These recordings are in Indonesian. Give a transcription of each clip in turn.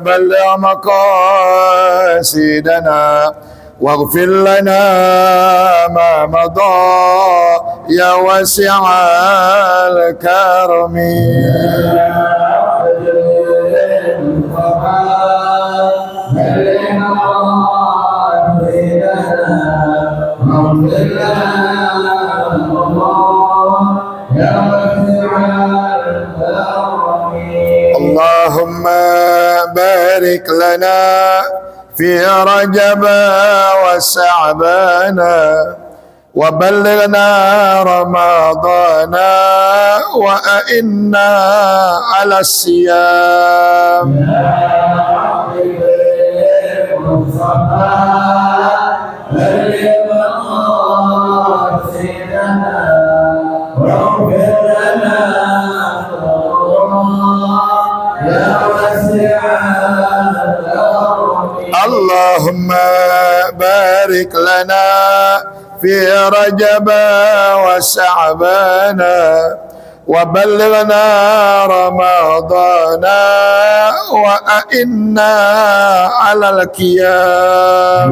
بلغ مقاصدنا واغفر لنا ما مضى يا واسع الكرم. اللهم بارك لنا في رجب وشعبان وبلغنا رمضان وأئنا على الصيام. اللهم بارك لنا في رجب وشعبان وبلغنا رمضان وأئنا على القيام.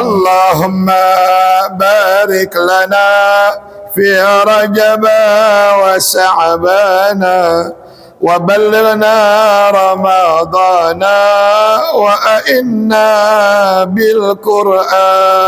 اللهم بارك لنا في رجب وشعبان وبلغنا رمضان وأئنا بالقرآن.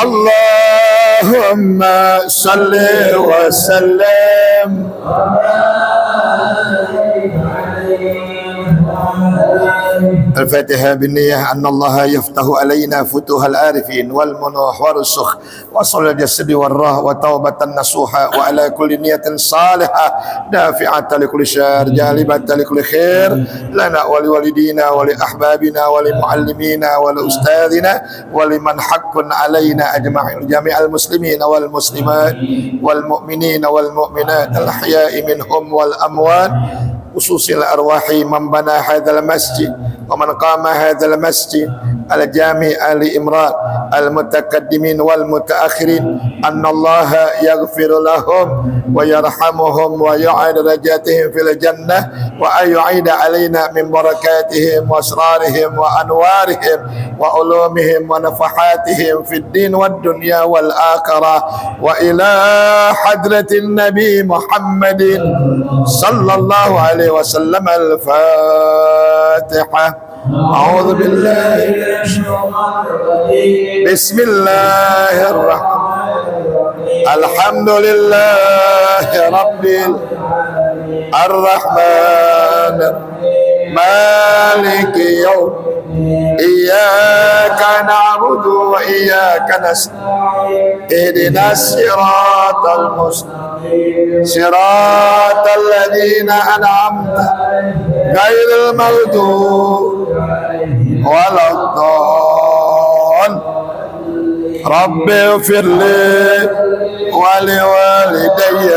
اللهم صل وسلم الفاتحة بالنية أن الله يفتح علينا فتوح العارفين والمنوح والرسخ وصل الجسد والروح وتوبة النصوح وعلى كل نية صالحة دافعة لكل شر جالبة لكل خير لنا ولوالدينا ولأحبابنا ولمعلمينا ولأستاذنا ولمن حق علينا أجمعين جميع المسلمين والمسلمات والمؤمنين والمؤمنات الأحياء منهم والأموات خصوص الأرواح من بنى هذا المسجد ومن قام هذا المسجد الجامع آل إمران المتقدمين والمتأخرين أن الله يغفر لهم ويرحمهم ويعيد درجاتهم في الجنة وأن يعيد علينا من بركاتهم وأسرارهم وأنوارهم وعلومهم ونفحاتهم في الدين والدنيا والآخرة وإلى حضرة النبي محمد صلى الله عليه وسلم. الفاتحة. أعوذ بالله بسم الله الرحمن الحمد لله رب الرحمن مالك يوم إياك نعبد وإياك نستعين اهدنا الصراط المستقيم صراط الذين أنعمت غير المغضوب ولا الضالين. رب اغفر لي ولوالدي.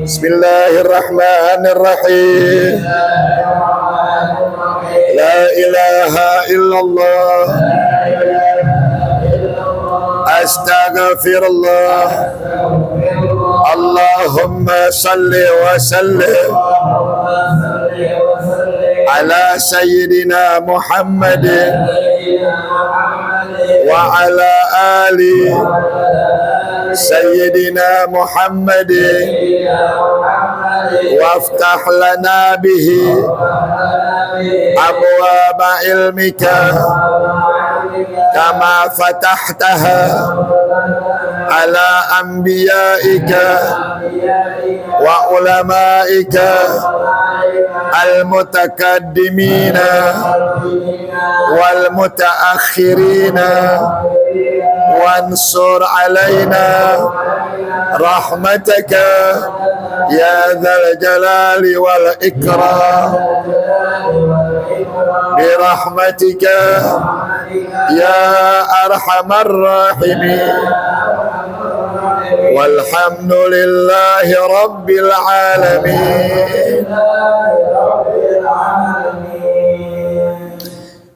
بسم الله الرحمن الرحيم. لا إله إلا الله أستغفر الله. اللهم صل وسلم على سيدنا محمد وعلى آل سيدنا محمد وافتح لنا به أبواب علمك كما فتحتها على أنبيائك وعلمائك المتقدمين والمتأخرين وانصر علينا رحمتك يا ذا الجلال والإكرام برحمتك يا أرحم الراحمين والحمد لله رب العالمين.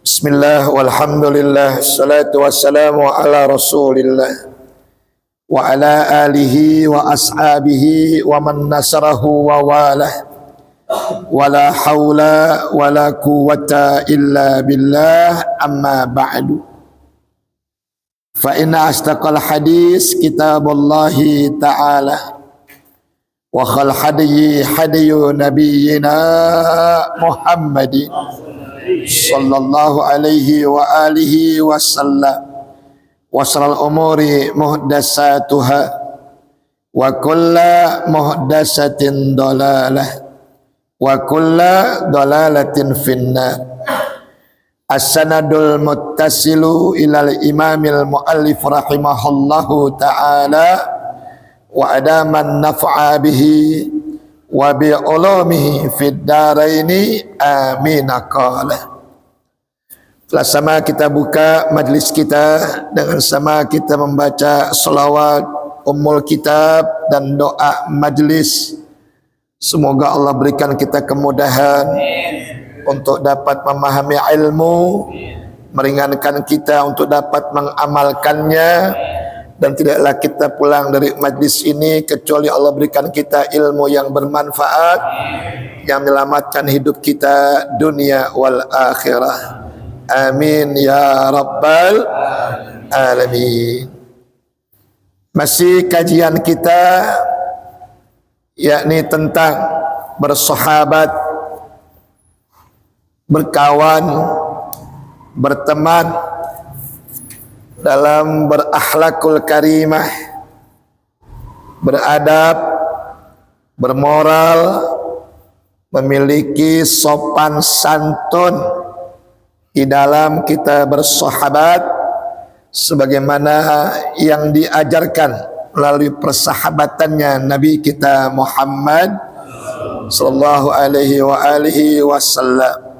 Bismillah walhamdulillah salatu wassalamu ala rasulillah wa ala alihi wa ashabihi wa man nasarahu wa walah wa la hawla wa la quwwata illa billah amma ba'du. Fa inna astaqal hadis kitabullahi ta'ala wa khal hadiyi hadiyu nabiyyina Muhammadin sallallahu alaihi wa alihi wasallam wa salal umuri muhdasatuha wa kulla muhdasatin dalalah wa kulla dalalatin finnar. As-sanadul muttasilu ilal imamil muallif rahimahullahu ta'ala wa adaman naf'a bihi wa bi ulumihi fid daraini amin qala. Telah sama kita buka majlis kita dengan sama kita membaca selawat ummul kitab dan doa majlis. Semoga Allah berikan kita kemudahan untuk dapat memahami ilmu, meringankan kita untuk dapat mengamalkannya, dan tidaklah kita pulang dari majlis ini kecuali Allah berikan kita ilmu yang bermanfaat yang menyelamatkan hidup kita dunia wal akhirah. Amin ya rabbal alamin. Masih kajian kita yakni tentang bersahabat, berkawan, berteman dalam berakhlakul karimah, beradab, bermoral, memiliki sopan santun di dalam kita bersahabat sebagaimana yang diajarkan melalui persahabatannya Nabi kita Muhammad sallallahu alaihi wa alihi wasallam.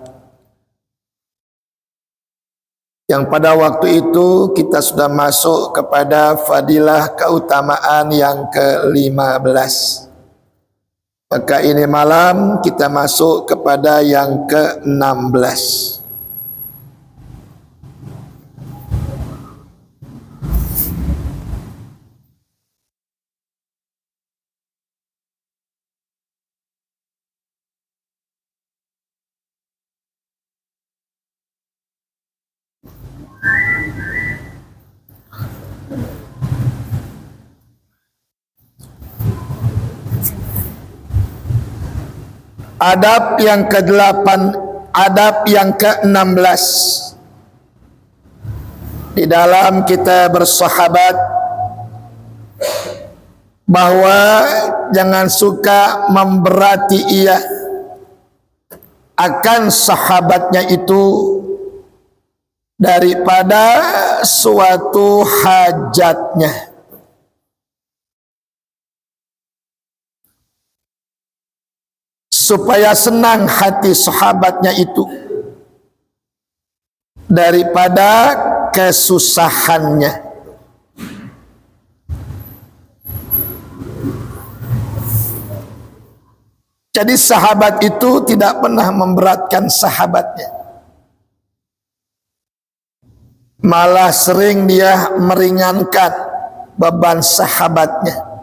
Yang pada waktu itu kita sudah masuk kepada fadilah keutamaan yang ke-15. Maka ini malam kita masuk kepada yang ke-16. Adab yang ke-8, adab yang ke-16 di dalam kita bersahabat, bahwa jangan suka memberati ia akan sahabatnya itu daripada suatu hajatnya. Supaya senang hati sahabatnya itu daripada kesusahannya. Jadi sahabat itu tidak pernah memberatkan sahabatnya, malah sering dia meringankan beban sahabatnya.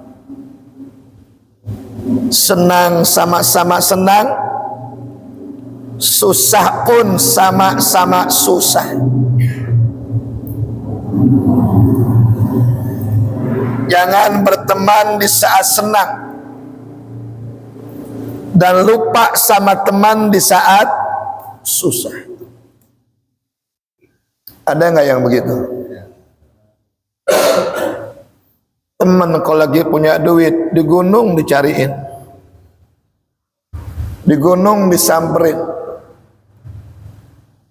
Senang sama-sama senang, susah pun sama-sama susah. Jangan berteman di saat senang dan lupa sama teman di saat susah. Ada nggak yang begitu? Teman kalau lagi punya duit, di gunung dicariin, di gunung disamperin.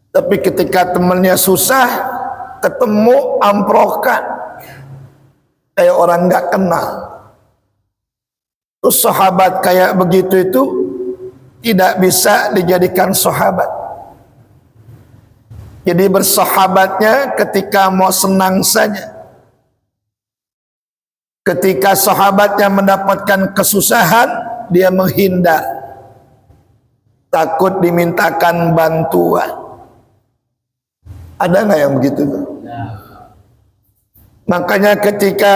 Tapi ketika temannya susah, ketemu amprokan. kayak orang nggak kenal. Terus sahabat kayak begitu itu tidak bisa dijadikan sahabat. Jadi bersahabatnya ketika mau senang saja. Ketika sahabatnya mendapatkan kesusahan, dia menghindar, takut dimintakan bantuan. Ada nggak yang begitu? Makanya ketika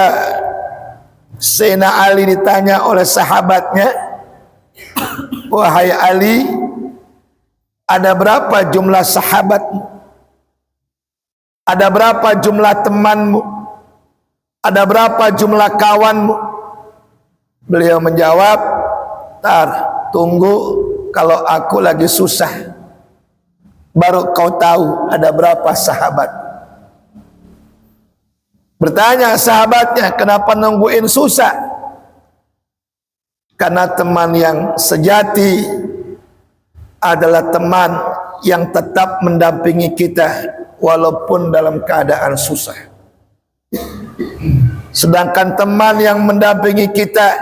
Sayyidina Ali ditanya oleh sahabatnya, wahai Ali, ada berapa jumlah sahabatmu? Ada berapa jumlah temanmu? Ada berapa jumlah kawanmu? Beliau menjawab, tar, tunggu kalau aku lagi susah, baru kau tahu ada berapa sahabat. Bertanya sahabatnya, kenapa nungguin susah? Karena teman yang sejati adalah teman yang tetap mendampingi kita walaupun dalam keadaan susah. Sedangkan teman yang mendampingi kita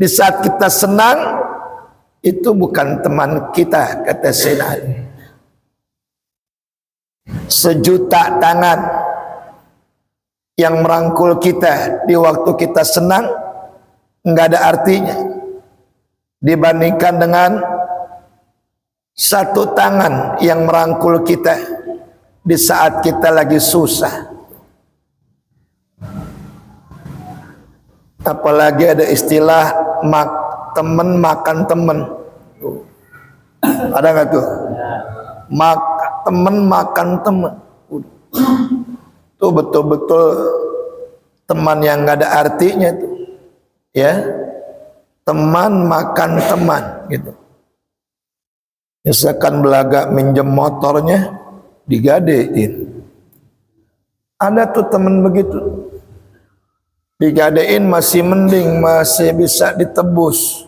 di saat kita senang, itu bukan teman kita, kata Sayyidina Ali. Sejuta tangan yang merangkul kita di waktu kita senang nggak ada artinya dibandingkan dengan satu tangan yang merangkul kita di saat kita lagi susah. Apalagi ada istilah temen makan temen. Ada nggak tuh? Temen makan temen. Itu betul-betul teman yang nggak ada artinya tuh. Ya, teman makan teman gitu. Misalkan belaga minjem motornya, digadein. Ada tuh teman begitu. Digadein masih mending, masih bisa ditebus.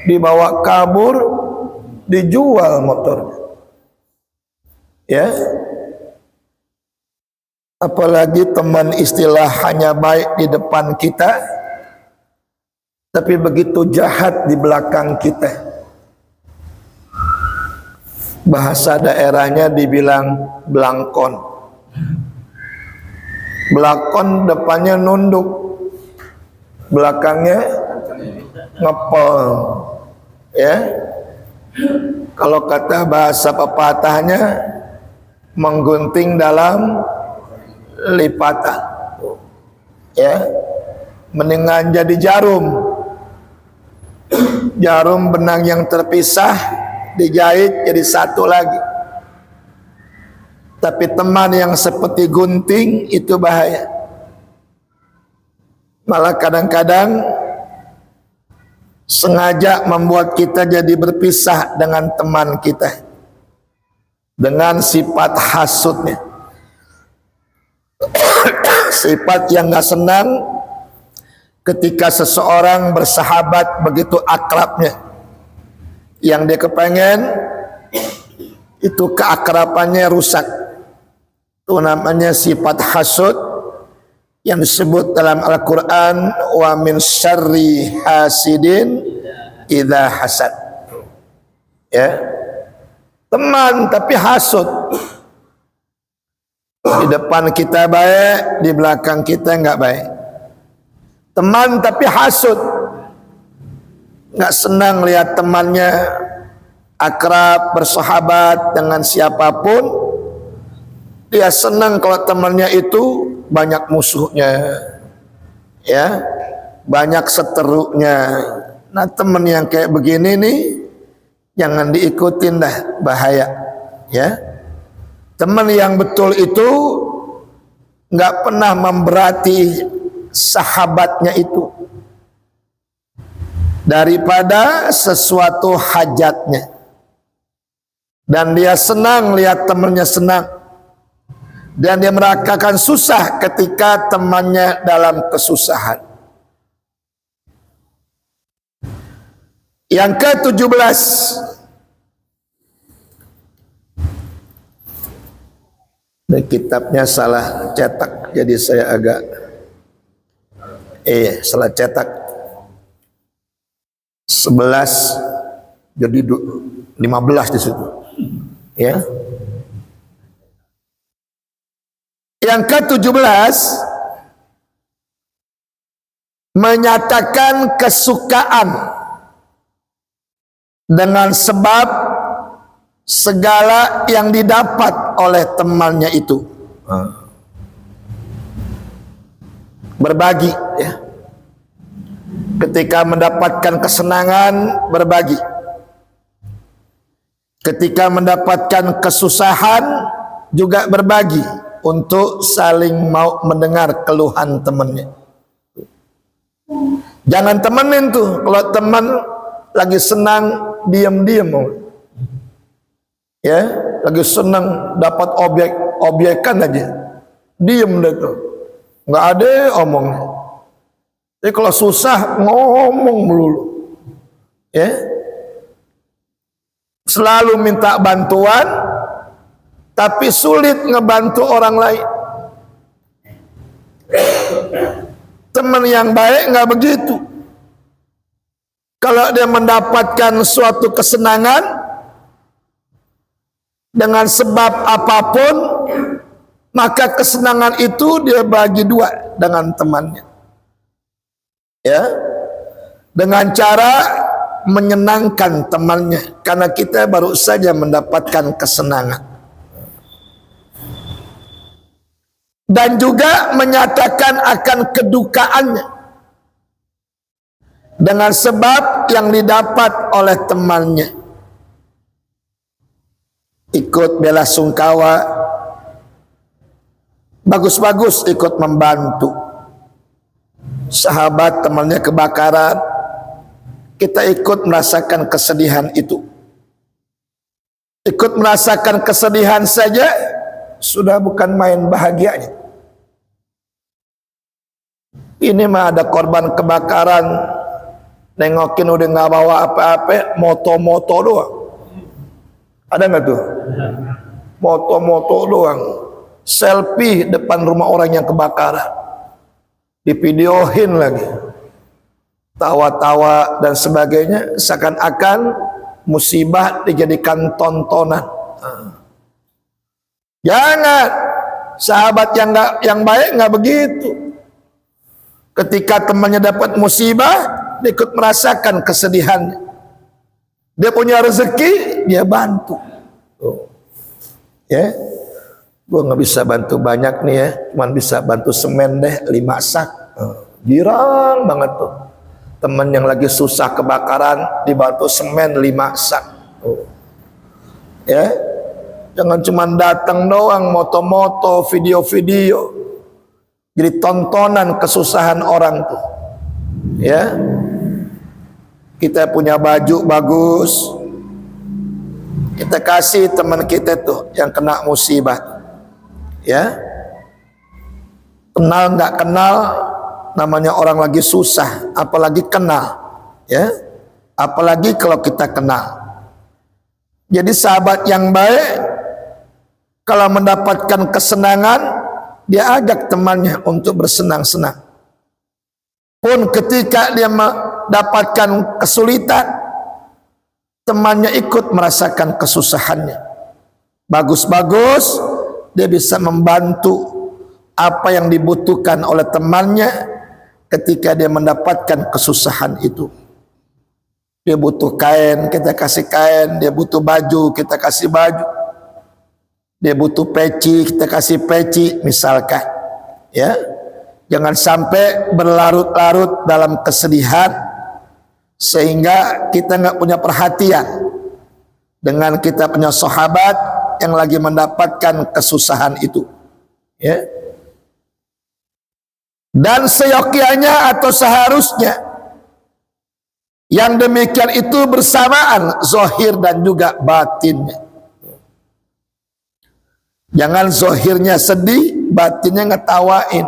Dibawa kabur, dijual motornya. Ya. Apalagi teman istilah hanya baik di depan kita, tapi begitu jahat di belakang kita. Bahasa daerahnya dibilang belangkon. Belakon depannya nunduk, belakangnya ngepel. Ya, kalau kata bahasa pepatahnya, menggunting dalam lipatan. Ya, mendingan jadi jarum. Jarum benang yang terpisah dijahit jadi satu lagi. Tapi teman yang seperti gunting itu bahaya. Malah kadang-kadang sengaja membuat kita jadi berpisah dengan teman kita dengan sifat hasutnya. Sifat yang gak senang ketika seseorang bersahabat begitu akrabnya. Yang dia kepengen itu keakrabannya rusak. Itu namanya sifat hasud yang disebut dalam Al-Quran, wa min syarri hasidin idza hasad. Ya, teman tapi hasud. Di depan kita baik, di belakang kita enggak baik. Teman tapi hasud, enggak senang lihat temannya akrab, bersahabat dengan siapapun. Dia senang kalau temannya itu banyak musuhnya, ya, banyak seteruknya. Nah, teman yang kayak begini nih jangan diikutin dah, bahaya. Ya, teman yang betul itu nggak pernah memberati sahabatnya itu daripada sesuatu hajatnya, dan dia senang lihat temannya senang. Dan dia merasakan susah ketika temannya dalam kesusahan. Yang ke-17, kitabnya salah cetak, jadi saya agak salah cetak 11 jadi 15 di situ. Ya. Yang ke-17 menyatakan kesukaan dengan sebab segala yang didapat oleh temannya itu. Berbagi, ya. Ketika mendapatkan kesenangan, berbagi. Ketika mendapatkan kesusahan, juga berbagi untuk saling mau mendengar keluhan temannya. Jangan temenin tuh, kalau teman lagi senang diam-diam, ya, lagi senang dapat obyekan aja, diem deh tuh, nggak ada omongnya. Jadi kalau susah ngomong melulu, ya, selalu minta bantuan, tapi sulit ngebantu orang lain. Teman yang baik nggak begitu. Kalau dia mendapatkan suatu kesenangan dengan sebab apapun, maka kesenangan itu dia bagi dua dengan temannya. Ya, dengan cara menyenangkan temannya, karena kita baru saja mendapatkan kesenangan. Dan juga menyatakan akan kedukaannya dengan sebab yang didapat oleh temannya. Ikut bela sungkawa, bagus-bagus ikut membantu. Sahabat temannya kebakaran, kita ikut merasakan kesedihan itu. Ikut merasakan kesedihan saja sudah bukan main bahagianya. Ini mah ada korban kebakaran, nengokin udah nggak bawa apa-apa, moto-moto doang. Ada nggak tuh? Moto-moto doang. Selfie depan rumah orang yang kebakaran, divideoin lagi, tawa-tawa dan sebagainya, seakan-akan musibah dijadikan tontonan. Jangan, sahabat yang baik nggak begitu. Ketika temannya dapat musibah, dia ikut merasakan kesedihannya. Dia punya rezeki, dia bantu. Ya, gue nggak bisa bantu banyak nih ya, cuman bisa bantu semen deh 5 sak. Girang banget tuh. Teman yang lagi susah kebakaran dibantu semen 5 sak. Ya, jangan cuman datang doang, moto-moto, video-video. Jadi tontonan kesusahan orang tuh. Ya. Kita punya baju bagus, kita kasih teman kita tuh yang kena musibah. Ya. Kenal nggak kenal, namanya orang lagi susah, apalagi kenal. Ya. Apalagi kalau kita kenal. Jadi sahabat yang baik kalau mendapatkan kesenangan, dia ajak temannya untuk bersenang-senang. Pun ketika dia mendapatkan kesulitan, temannya ikut merasakan kesusahannya. Bagus-bagus, dia bisa membantu apa yang dibutuhkan oleh temannya ketika dia mendapatkan kesusahan itu. Dia butuh kain, kita kasih kain. Dia butuh baju, kita kasih baju. Dia butuh peci, kita kasih peci, misalkan. Ya, jangan sampai berlarut-larut dalam kesedihan sehingga kita nggak punya perhatian dengan kita punya sahabat yang lagi mendapatkan kesusahan itu. Ya. Dan seyogyanya atau seharusnya yang demikian itu bersamaan zahir dan juga batinnya. Jangan zahirnya sedih, batinnya ngetawain.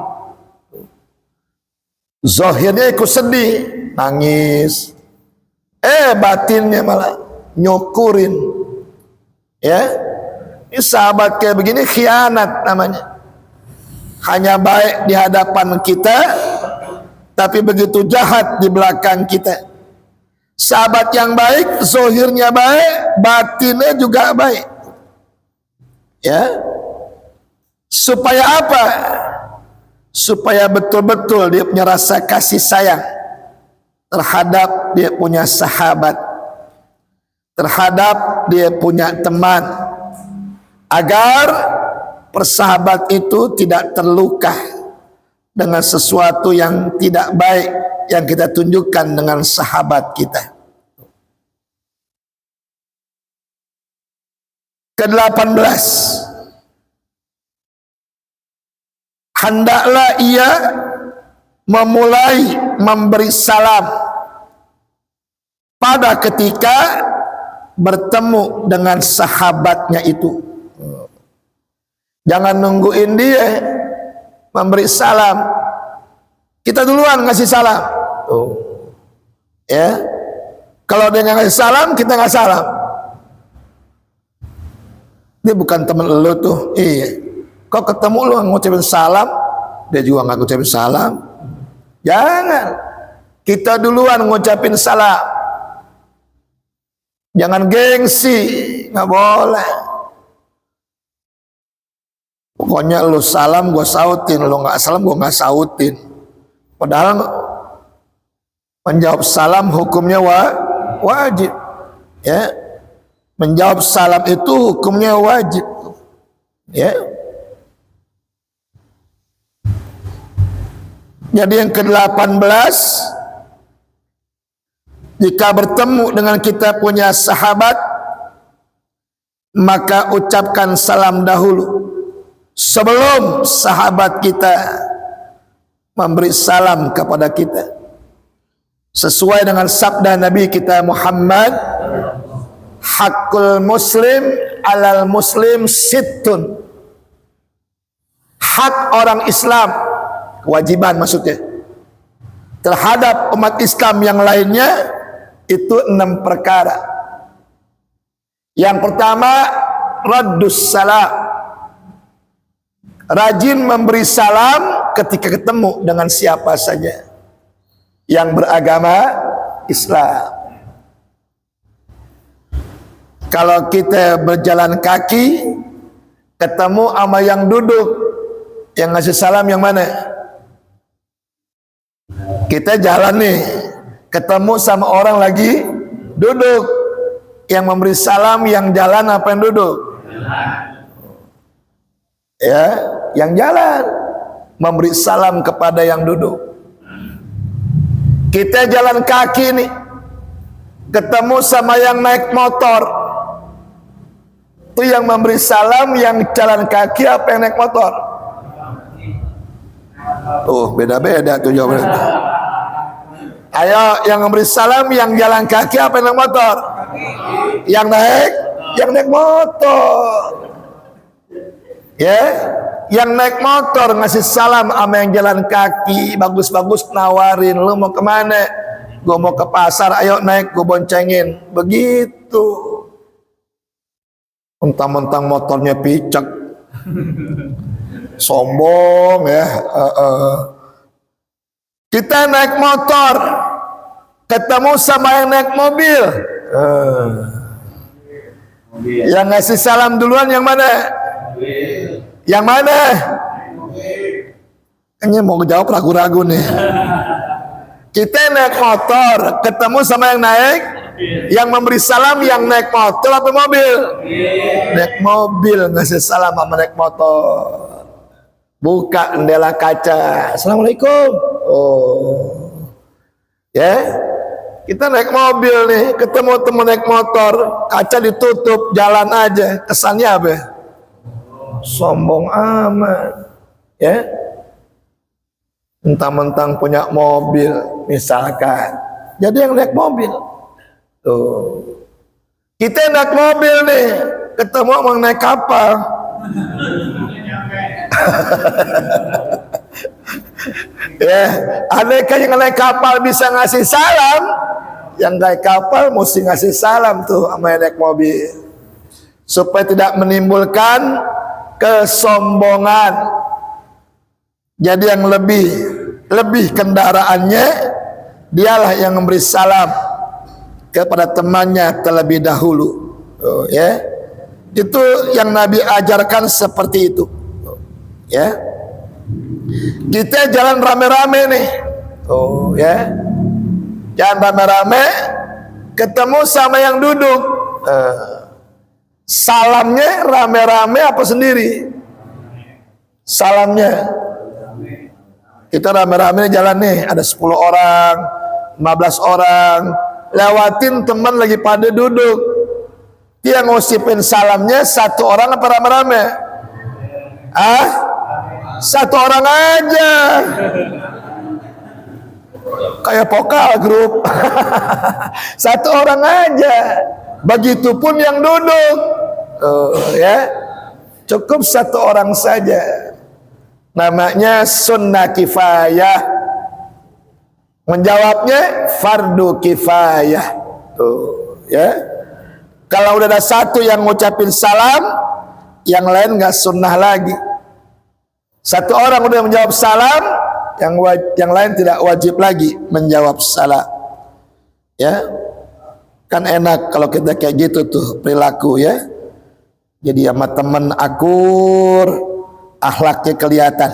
Zahirnya ikut sedih, nangis. Batinnya malah nyukurin. Ya, ini sahabat kayak begini khianat namanya. Hanya baik di hadapan kita, tapi begitu jahat di belakang kita. Sahabat yang baik, zahirnya baik, batinnya juga baik. Ya, supaya apa? Supaya betul-betul dia punya rasa kasih sayang terhadap dia punya sahabat, terhadap dia punya teman, agar persahabat itu tidak terluka dengan sesuatu yang tidak baik yang kita tunjukkan dengan sahabat kita. Ke-18, hendaklah ia memulai memberi salam pada ketika bertemu dengan sahabatnya itu. Jangan nungguin dia memberi salam, kita duluan ngasih salam. Ya, kalau dia nggak ngasih salam, kita nggak salam. Dia bukan teman lu tuh. Iya, kau ketemu lu ngucapin salam, dia juga nggak ngucapin salam. Jangan, kita duluan ngucapin salam. Jangan gengsi, nggak boleh. Pokoknya lu salam gue sautin, lu nggak salam gue nggak sautin. Padahal menjawab salam hukumnya wajib. Ya, menjawab salam itu hukumnya wajib. Ya. Jadi yang ke-18, jika bertemu dengan kita punya sahabat, maka ucapkan salam dahulu sebelum sahabat kita memberi salam kepada kita. Sesuai dengan sabda Nabi kita Muhammad, hakul muslim alal muslim sittun. Hak orang Islam, kewajiban maksudnya, terhadap umat Islam yang lainnya itu 6 perkara. Yang pertama, raddus salam, rajin memberi salam ketika ketemu dengan siapa saja yang beragama Islam. Kalau kita berjalan kaki ketemu sama yang duduk, yang ngasih salam yang mana? Kita jalan nih, ketemu sama orang lagi duduk, yang memberi salam yang jalan apa yang duduk? Ya, yang jalan memberi salam kepada yang duduk. Kita jalan kaki nih, ketemu sama yang naik motor, itu yang memberi salam yang jalan kaki apa yang naik motor? Tuh beda-beda tuh jawabannya. Ayo, yang memberi salam yang jalan kaki apa yang naik motor? Yang naik motor. Ya, yang naik motor ngasih salam sama yang jalan kaki, bagus-bagus nawarin, lu mau kemana? Gue mau ke pasar, ayo naik, gue boncengin. Begitu. Mentang-mentang motornya picek, sombong ya. Kita naik motor, ketemu sama yang naik mobil. Yang ngasih salam duluan yang mana? Yang mana? Kayaknya mau jawab ragu-ragu nih. Kita naik motor, ketemu sama yang naik, yang memberi salam yang naik motor atau mobil? Naik mobil ngasih salam sama naik motor. Buka jendela kaca, assalamualaikum. Oh, ya, kita naik mobil nih, ketemu teman naik motor, kaca ditutup, jalan aja. Kesannya apa? Sombong amat, ya. Mentang-mentang punya mobil, misalkan. Jadi yang naik mobil, tuh. Kita naik mobil nih, ketemu orang naik kapal. Ya, aneka yang naik kapal bisa ngasih salam, yang naik kapal mesti ngasih salam tuh sama yang naik mobil, supaya tidak menimbulkan kesombongan. Jadi yang lebih lebih kendaraannya, dialah yang memberi salam kepada temannya terlebih dahulu. Ya, itu yang Nabi ajarkan seperti itu. Ya, kita jalan rame-rame nih, ya, jalan rame-rame, ketemu sama yang duduk, salamnya rame-rame apa sendiri? Salamnya. Kita rame-rame jalan nih, ada 10 orang, 15 orang, lewatin teman lagi pada duduk. Dia ngusipin salamnya satu orang apa rame-rame? Satu orang aja. Kayak vokal grup. Satu orang aja. Begitupun yang duduk. Ya. Cukup satu orang saja. Namanya sunnah kifayah. Menjawabnya fardu kifayah. Ya. Kalau udah ada satu yang ngucapin salam, yang lain nggak sunnah lagi. Satu orang udah menjawab salam, yang lain tidak wajib lagi menjawab salam. Ya. Kan enak kalau kita kayak gitu tuh perilaku, ya. Jadi sama teman akur, akhlaknya kelihatan.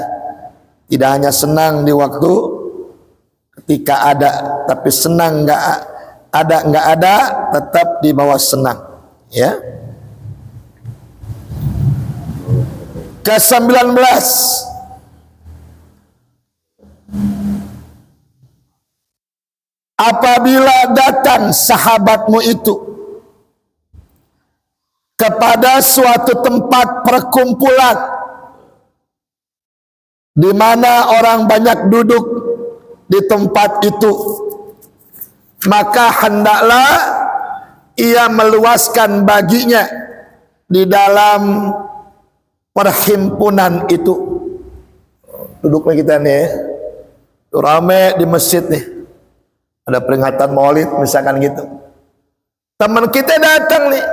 Tidak hanya senang di waktu ketika ada, tapi senang nggak ada tetap di bawah senang. Ya. Ke-19, apabila datang sahabatmu itu kepada suatu tempat perkumpulan di mana orang banyak duduk di tempat itu, maka hendaklah ia meluaskan baginya di dalam perhimpunan itu. Duduknya kita nih, rame di masjid nih, ada peringatan maulid misalkan gitu. Teman kita datang nih,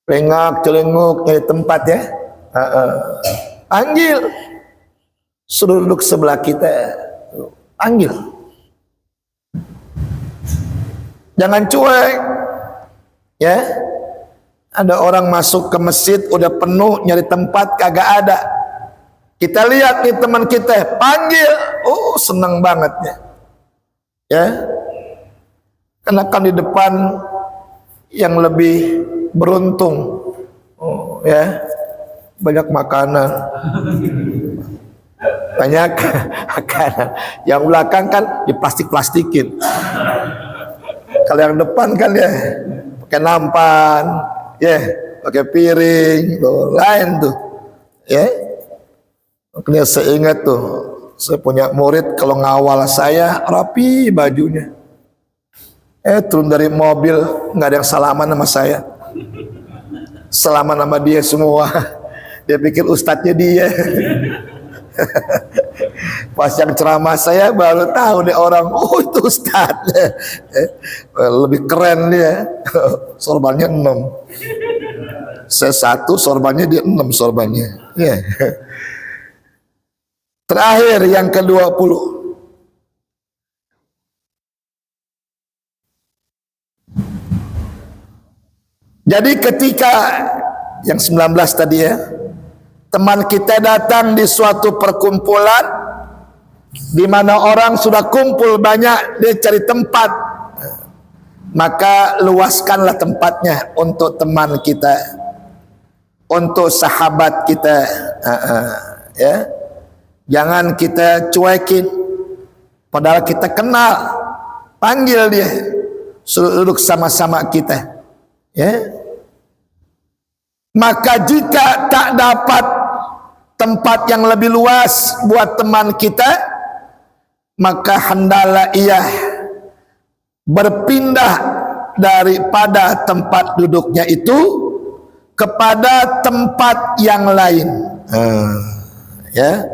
pengak celenguk nyari tempat, ya. Panggil, suruh duduk sebelah kita, panggil. Jangan cuek, ya. Ada orang masuk ke masjid udah penuh, nyari tempat kagak ada. Kita lihat nih teman kita, panggil, senang banget, ya. Ya, karena kan di depan yang lebih beruntung, ya, banyak makanan, banyak makanan. Yang belakang kan diplastik-plastikin. Kalau yang depan kan, ya, pakai nampan, ya, pakai piring, tuh, lain tuh, ya. Makanya saya ingat tuh, saya punya murid kalau ngawal saya rapi bajunya. Turun dari mobil nggak ada yang salaman sama saya, salaman sama dia semua. Dia pikir ustadznya dia. Pas yang ceramah saya baru tahu deh orang, itu ustadz. Lebih keren dia. Sorbannya 6, saya 1 sorbannya, dia 6 sorbannya. Yeah. Terakhir yang ke-20, jadi ketika yang 19 tadi, ya, teman kita datang di suatu perkumpulan di mana orang sudah kumpul banyak, dia cari tempat, maka luaskanlah tempatnya untuk teman kita, untuk sahabat kita, ya. Jangan kita cuekin, padahal kita kenal, panggil dia, suruh duduk sama-sama kita, ya. Maka jika tak dapat tempat yang lebih luas buat teman kita, maka hendaklah ia berpindah daripada tempat duduknya itu kepada tempat yang lain. Ya,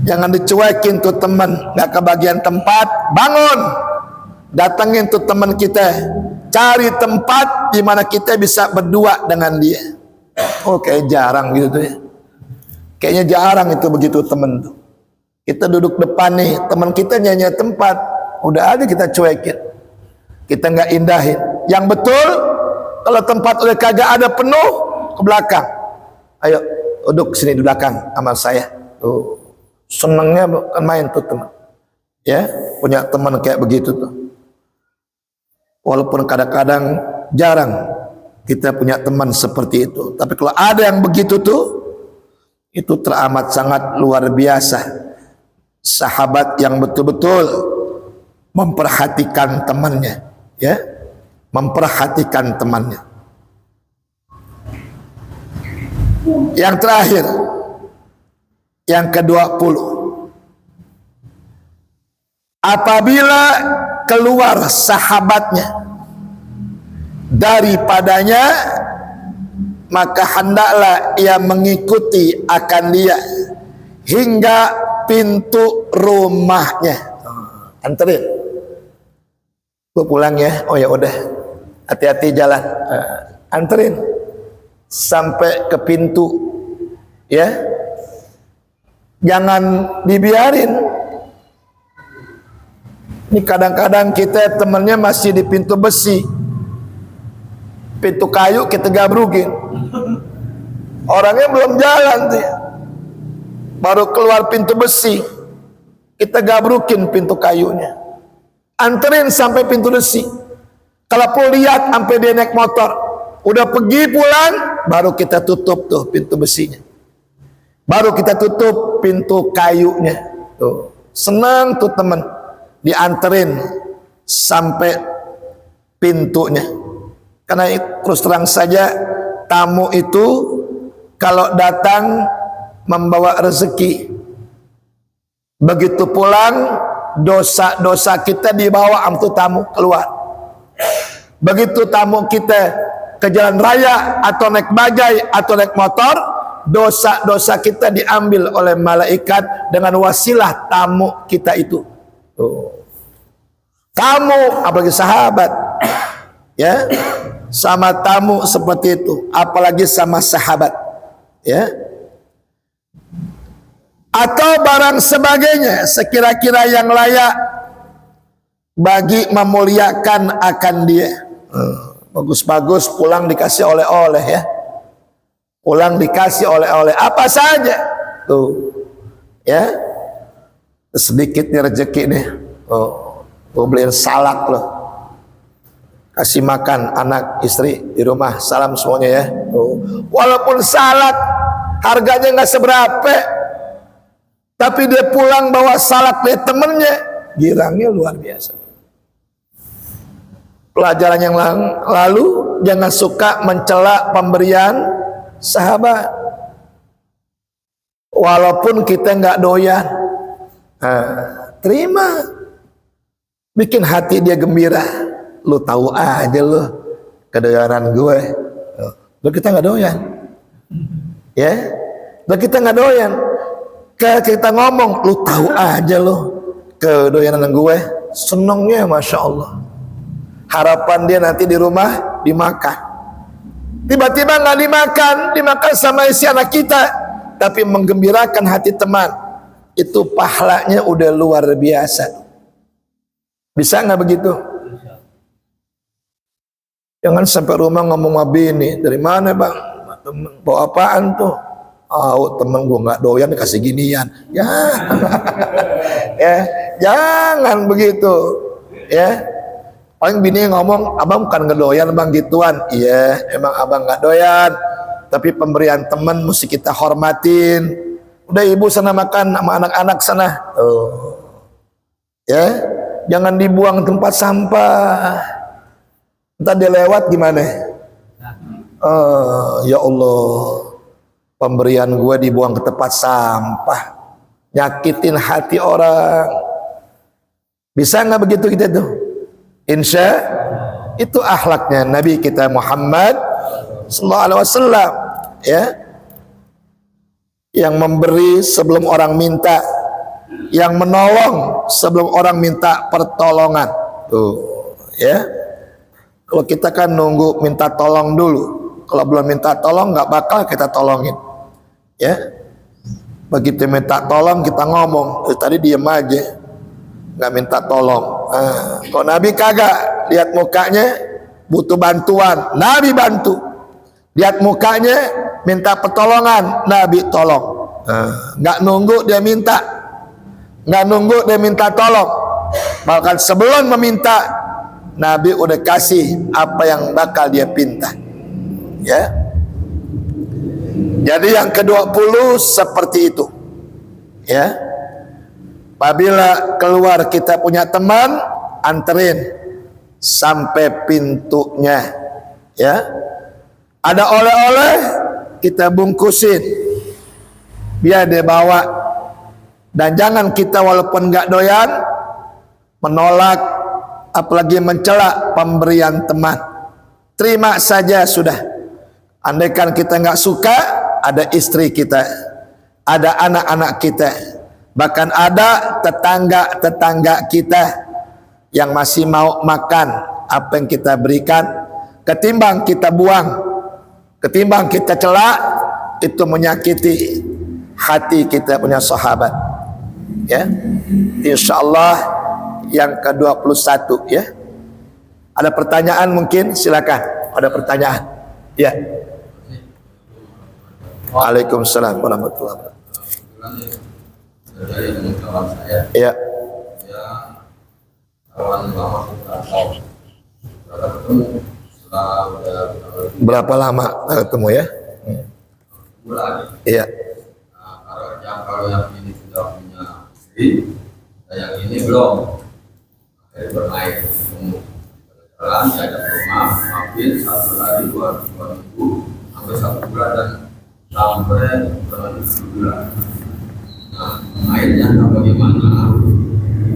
jangan dicuekin tuh teman, gak kebagian tempat, bangun, datengin tuh teman kita, cari tempat di mana kita bisa berdua dengan dia. Kayak jarang gitu tuh, ya. Kayaknya jarang itu begitu temen tuh. Kita duduk depan nih, teman kita nyanyi tempat, udah aja kita cuekin, kita nggak indahin. Yang betul, kalau tempat udah kagak ada penuh, ke belakang. Ayo duduk sini di belakang sama saya. Tuh, senengnya bukan main tuh teman. Ya, punya teman kayak begitu tuh. Walaupun kadang-kadang jarang kita punya teman seperti itu, tapi kalau ada yang begitu tuh, itu teramat sangat luar biasa. Sahabat yang betul-betul memperhatikan temannya, ya, memperhatikan temannya. Yang terakhir, yang ke-20, apabila keluar sahabatnya daripadanya, maka hendaklah ia mengikuti akan dia hingga pintu rumahnya. Anterin, gue pulang ya. Oh ya udah, hati-hati jalan. Anterin sampai ke pintu, ya. Jangan dibiarin. Ini kadang-kadang kita temennya masih di pintu besi, pintu kayu kita gabrukin. Orangnya belum jalan tuh, baru keluar pintu besi, kita gabrukin pintu kayunya. Anterin sampai pintu besi. Kalau perlu lihat sampai dia naik motor, udah pergi pulang, baru kita tutup tuh pintu besinya, baru kita tutup pintu kayunya. Tuh, senang tuh teman, dianterin sampai pintunya. Karena terus terang saja, tamu itu kalau datang membawa rezeki, begitu pulang dosa-dosa kita dibawa untuk tamu keluar. Begitu tamu kita ke jalan raya atau naik bajai atau naik motor, dosa-dosa kita diambil oleh malaikat dengan wasilah tamu kita itu. Tamu, apalagi sahabat, ya, sama tamu seperti itu, apalagi sama sahabat, ya, atau barang sebagainya sekira-kira yang layak bagi memuliakan akan dia. Bagus-bagus pulang dikasih oleh-oleh, ya, pulang dikasih oleh-oleh apa saja tuh, ya, sedikitnya rezeki nih. Gue beliin salak loh, kasih makan anak istri di rumah, salam semuanya ya. Walaupun salak harganya nggak seberapa, tapi dia pulang bawa salak dari temennya, girangnya luar biasa. Pelajaran yang lalu, jangan suka mencela pemberian sahabat, walaupun kita nggak doyan. Terima, bikin hati dia gembira. Lu tahu aja lu kedoyanan gue. Lu kita nggak doyan, ya. Lu kita nggak doyan. Kayak kita ngomong, lu tahu aja lu kedoyanan gue. Senengnya masya Allah. Harapan dia nanti di rumah dimakan. Tiba-tiba nggak dimakan sama isi anak kita, tapi menggembirakan hati teman. Itu pahalanya udah luar biasa. Bisa nggak begitu? Jangan sampai rumah ngomong sama bini, dari mana bang? Bawa apaan tuh? Temen gue nggak doyan kasih ginian. Ya, ya, jangan begitu. Ya, paling bini ngomong, abang bukan ngedoyan bang gituan. Iya, emang abang nggak doyan, tapi pemberian teman mesti kita hormatin. Udah ibu sana makan sama anak-anak sana. Ya, jangan dibuang tempat sampah. Ntar dia lewat gimana? Ya Allah, pemberian gue dibuang ke tempat sampah, nyakitin hati orang. Bisa nggak begitu kita tuh? Insya itu akhlaknya Nabi kita Muhammad sallallahu alaihi wasallam, ya, yang memberi sebelum orang minta, yang menolong sebelum orang minta pertolongan. Tuh, ya. Kalau kita kan nunggu minta tolong dulu. Kalau belum minta tolong nggak bakal kita tolongin, ya. Begitu minta tolong kita ngomong, tadi diem aja, nggak minta tolong. Kalau Nabi kagak, lihat mukanya butuh bantuan, Nabi bantu. Lihat mukanya minta pertolongan, Nabi tolong. Nggak nunggu dia minta, nggak nunggu dia minta tolong. Bahkan sebelum meminta, Nabi udah kasih apa yang bakal dia pinta. Ya. Jadi yang ke-20 seperti itu. Ya. Apabila keluar kita punya teman, anterin sampai pintunya. Ya. Ada oleh-oleh, kita bungkusin biar dia bawa. Dan jangan kita walaupun nggak doyan menolak, apalagi mencela pemberian teman. Terima saja sudah. Andaikan kita nggak suka, ada istri kita, ada anak-anak kita, bahkan ada tetangga-tetangga kita yang masih mau makan apa yang kita berikan, ketimbang kita buang, ketimbang kita celak, itu menyakiti hati kita punya sahabat. Ya, insyaallah yang ke-21 ya. Ada pertanyaan mungkin, silakan. Ada pertanyaan? Ya. Waalaikumsalam warahmatullahi wabarakatuh. Ya. Berapa lama ketemu ya? Iya. Kalau yang ini sudah punya istri, yang ini belum. Bermain jalan, diajak rumah, mampir 1 hari, 2 minggu, sampai 1 bulan dan sampai 1 bulan. Nah, akhirnya bagaimana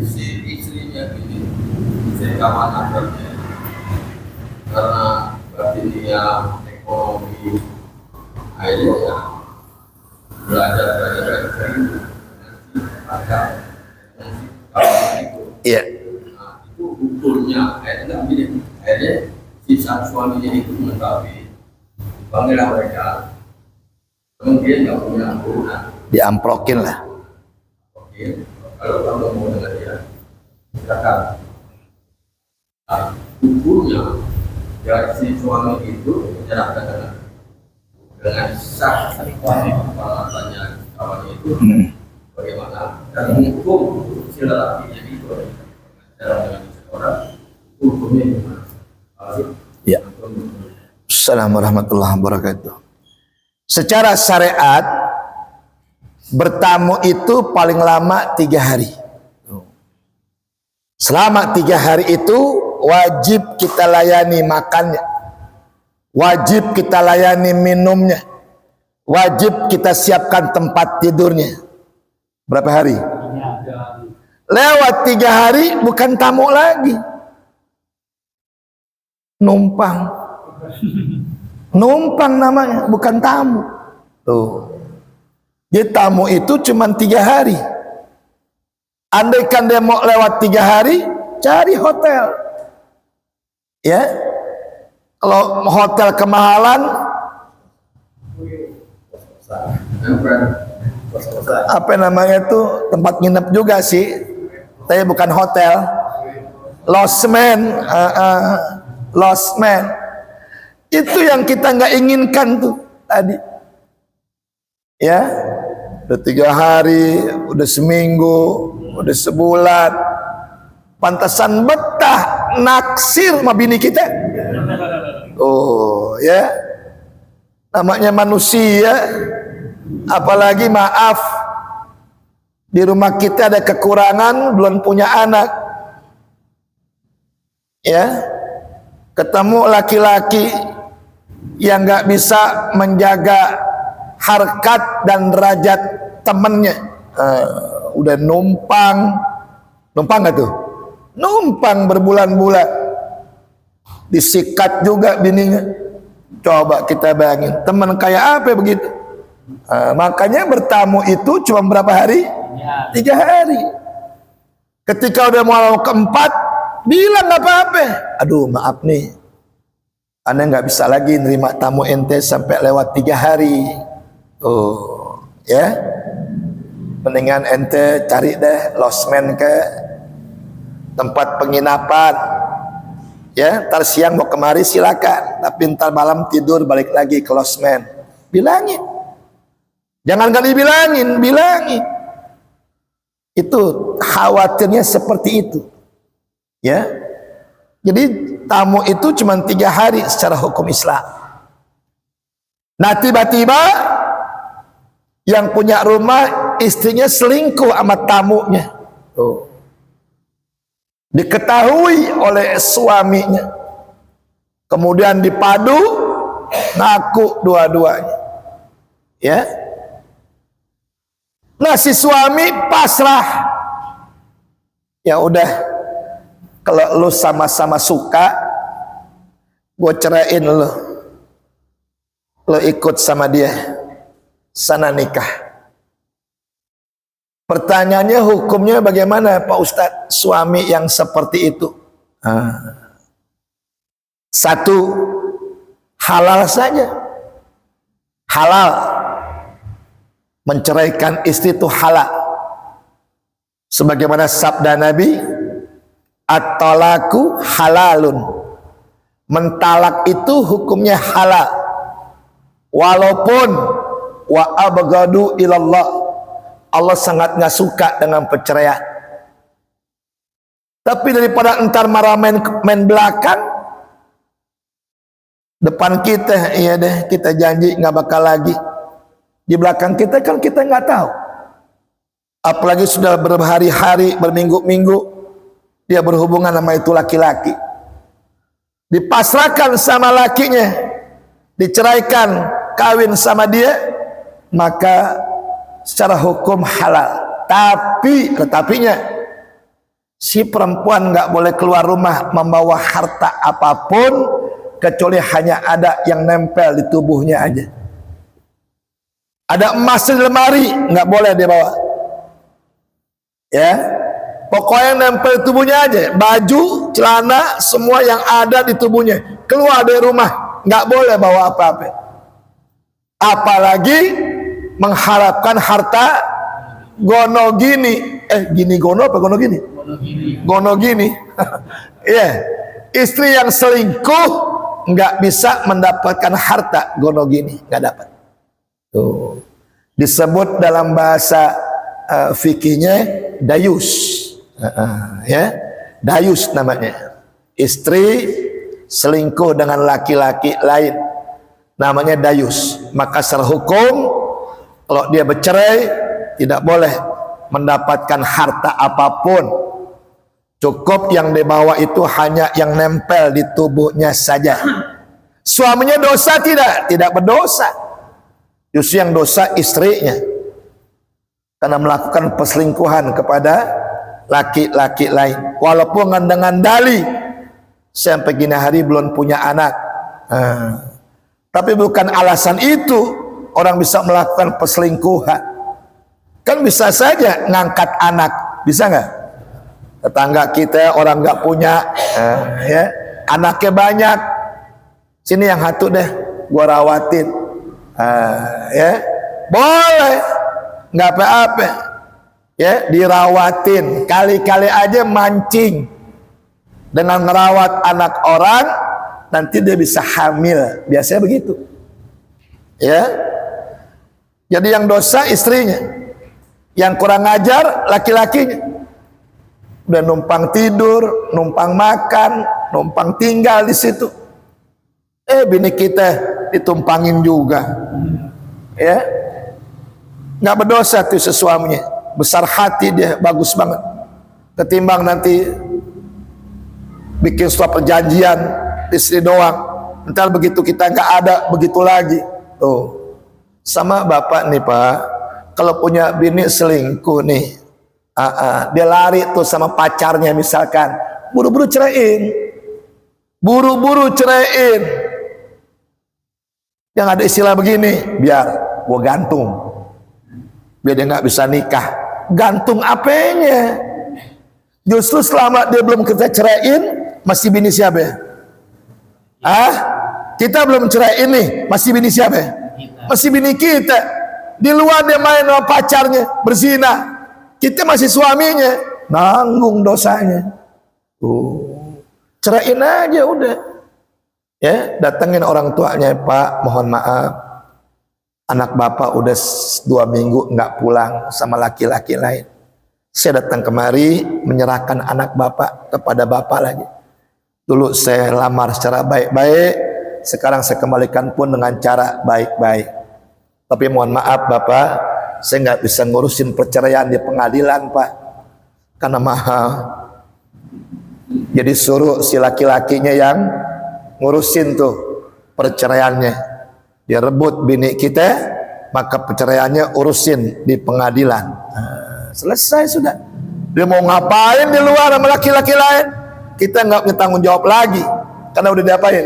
si istrinya ini, istri kawan antaranya, karena berarti dia ekonomi, akhirnya ya belajar dari ada iya. Hukumnya akhirnya begini, akhirnya si sang suaminya itu mengetahui panggilan mereka, mungkin nggak punya ampun, Diamplokin lah. oke, kalau kamu mau dengan dia, silakan. Hukumnya dari si suami itu menyerahkan dengan sah pengalamannya kawannya itu bagaimana, dan hukum si lelakinya itu dalam orang hukumnya gimana? Ya. Assalamualaikum warahmatullahi wabarakatuh. Secara syariat bertamu itu paling lama 3 hari. Selama 3 hari itu wajib kita layani makannya, wajib kita layani minumnya, wajib kita siapkan tempat tidurnya. Berapa hari? Lewat 3 hari bukan tamu lagi, numpang. Numpang namanya, bukan tamu. Tuh. Jadi tamu itu cuma 3 hari. Andaikan dia mau lewat 3 hari, cari hotel. Ya, kalau hotel kemahalan, apa namanya tuh, tempat nginep juga sih, tapi bukan hotel. Losmen, losmen. Itu yang kita nggak inginkan tuh tadi. Ya, udah 3 hari, udah seminggu, udah sebulan. Pantasan betah naksir sama bini kita. Oh ya, namanya manusia. Apalagi maaf, di rumah kita ada kekurangan, belum punya anak. Ya, ketemu laki-laki yang nggak bisa menjaga harkat dan derajat temennya, udah numpang nggak tuh? Numpang berbulan-bulan, disikat juga bininya. Coba kita bayangin, teman kayak apa begitu? Makanya bertamu itu cuma berapa hari? 3 hari. Ketika udah mau ke-4, bilang nggak apa-apa. Aduh maaf nih, Anda nggak bisa lagi nerima tamu ente sampai lewat 3 hari. Oh ya, Mendingan ente cari deh losmen ke tempat penginapan. Ya, ntar siang mau kemari silakan, tapi ntar malam tidur balik lagi ke losmen. Bilangin. Jangan gak dibilangin, bilangin. Itu khawatirnya seperti itu. Ya. Jadi tamu itu cuma 3 hari secara hukum Islam. Nah tiba-tiba yang punya rumah istrinya selingkuh sama tamunya. Tuh. Diketahui oleh suaminya. Kemudian dipadu, ngaku dua-duanya. Ya. Nah si suami pasrah. Ya udah, kalau lu sama-sama suka, gue ceraiin lu. Lu ikut sama dia, sana nikah. Pertanyaannya hukumnya bagaimana Pak Ustadz suami yang seperti itu? Satu, halal saja. Halal. Menceraikan istri itu halal. Sebagaimana sabda Nabi, at-talaku halalun. Mentalak itu hukumnya halal. Walaupun wa abghadu ilallah, Allah sangat nggak suka dengan perceraian. Tapi daripada entar marah main belakang, depan kita, iya deh kita janji nggak bakal lagi. Di belakang kita kan kita nggak tahu. Apalagi sudah berhari-hari, berminggu-minggu dia berhubungan sama itu laki-laki. Dipasrahkan sama lakinya, diceraikan, kawin sama dia, maka secara hukum halal. Tetapinya si perempuan nggak boleh keluar rumah membawa harta apapun kecuali hanya ada yang nempel di tubuhnya aja. Ada emas di lemari, nggak boleh dia bawa. Ya, pokoknya yang nempel di tubuhnya aja, baju, celana, semua yang ada di tubuhnya. Keluar dari rumah, nggak boleh bawa apa-apa. Apalagi mengharapkan harta gono gini. Gini gono apa gono gini? Gono gini. Iya, istri yang selingkuh nggak bisa mendapatkan harta gono gini, nggak dapat. Tuh. Disebut dalam bahasa fikihnya dayus. Ya, dayus namanya. Istri selingkuh dengan laki-laki lain, namanya dayus. Maka secara hukum kalau dia bercerai tidak boleh mendapatkan harta apapun. Cukup yang dibawa itu hanya yang nempel di tubuhnya saja. Suaminya dosa tidak? Tidak berdosa. Justru yang dosa istrinya, karena melakukan perselingkuhan kepada laki-laki lain. Walaupun dengan dalih sampai gini hari belum punya anak. Tapi bukan alasan itu orang bisa melakukan perselingkuhan. Kan bisa saja ngangkat anak, bisa nggak? Tetangga kita orang nggak punya, ya anaknya banyak, sini yang satu deh, gua rawatin. Ya boleh, nggak apa-apa. Ya dirawatin, kali-kali aja mancing dengan merawat anak orang, nanti dia bisa hamil, biasanya begitu. Ya, jadi yang dosa istrinya, yang kurang ajar laki-lakinya. Udah numpang tidur, numpang makan, numpang tinggal di situ. Bini kita ditumpangin juga. Ya, nggak berdosa tuh sesuaminya, besar hati dia, bagus banget. Ketimbang nanti bikin suatu perjanjian istri doang, ntar begitu kita nggak ada begitu lagi. Tuh, sama bapak nih Pak, kalau punya bini selingkuh nih, dia lari tuh sama pacarnya misalkan, buru-buru ceraiin, buru-buru ceraiin. Yang ada istilah begini, biar gua gantung, biar dia nggak bisa nikah. Gantung apanya? Justru selama dia belum kita ceraiin, masih bini siapa ya? Kita belum ceraiin nih, masih bini siapa ya? Masih bini kita. Di luar dia main sama pacarnya, berzina. Kita masih suaminya, nanggung dosanya. Ceraiin aja udah. Ya, datengin orang tuanya, Pak, mohon maaf. Anak bapak udah 2 minggu nggak pulang sama laki-laki lain. Saya datang kemari menyerahkan anak bapak kepada bapak lagi. Dulu saya lamar secara baik-baik, sekarang saya kembalikan pun dengan cara baik-baik. Tapi mohon maaf Bapak, saya nggak bisa ngurusin perceraian di pengadilan Pak, karena mahal. Jadi suruh si laki-lakinya yang ngurusin tuh perceraiannya. Dia rebut bini kita, maka perceraiannya urusin di pengadilan. Selesai sudah. Dia mau ngapain di luar sama laki-laki lain, kita nggak punya tanggung jawab lagi, karena udah diapain?